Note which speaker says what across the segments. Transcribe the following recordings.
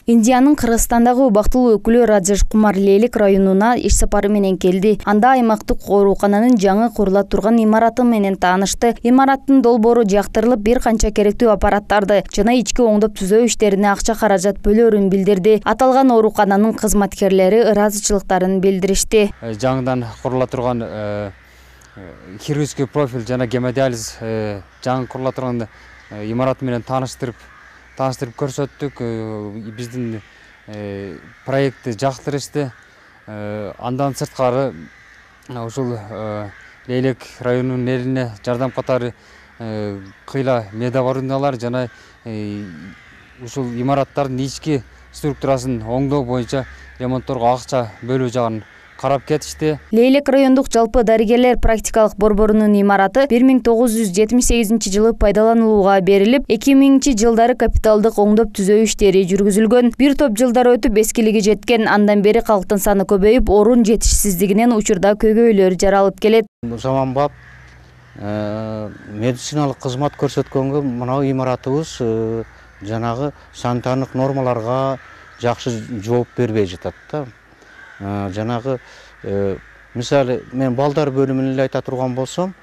Speaker 1: Индиянын Кыргызстандагы убактылуу өкүлү Раджеш Кумар Лейлек районуна иш сапары менен келди. Анда аймактык оорукананын жаңы курула турган имараты менен таанышты. Имараттын долбоору жактырылып, бир канча керектүү аппараттарды жана ички оңдоп түзөө иштерине акча каражат бөлөрүн билдирди. Аталган оорукананын кызматкерлери ыраазычылыктарын билдиришти.
Speaker 2: Жаңыдан курула турган хирургический профиль жана гемодиализ жаңы курула турган имарат менен тааныштырып көрсөттүк. Биздин проектти жактырышты. Андан сырткары ушул Лейлек районунун элине жардам катары кыйла медоборудиялар жана ушул имараттардын ички структурасын оңдоо боюнча ремонтторго акча бөлүү жагын карап кетишти.
Speaker 1: Лейлек райондук жалпы дарыгерлер практикалык борборунун имараты 1978 жылы пайдаланууга берилип, 2000 жылдары капиталдык оңдоп түзөө иштери жүргүзүлгөн. Бир топ жылдар өтүп эскилиги жеткен, андан бери калктын саны көбөйүп, орун жетишсиздигинен учурда көйгөйлөр жаралып келет.
Speaker 3: Заманбап медициналык кызмат көрсөткөнгө мына имаратыбыз жанагы санитардык нормаларга жакшы жооп бербей жатат да. Жанагы мисалы мен балдар бөлүмүнө эле айта турган болсом,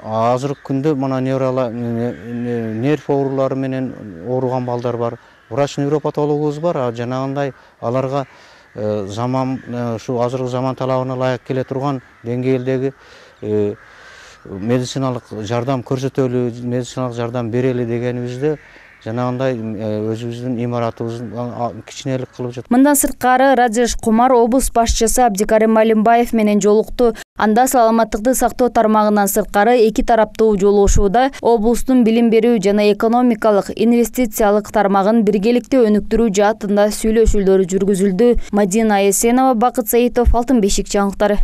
Speaker 3: азыркы күндө мына нерв оорулары менен ооруган балдар бар. Врач невропатологубуз бар, жанагындай аларга заман ушу азыркы заман талабына ылайык келе турган деңгээлдеги медициналык жардам көрсөтөлү, медициналык жардам берели дегенибизде жанагындай өзүбүздүн имаратыбыздын кичинелик кылып жатат.
Speaker 1: Мындан сырткары Раджеш Кумар облус башчысы Абдикарим Малимбаев менен жолукту. Анда саламаттыкты сактоо тармагынан сырткары эки тараптуу жолугушууда облустун билим берүү жана экономикалык, инвестициялык тармагын биргеликте өнүктүрүү жаатында сүйлөшүүлөр жүргүзүлдү. Мадина Эсенова, Бакыт Саитов, Алтын бешик жаңылыктары.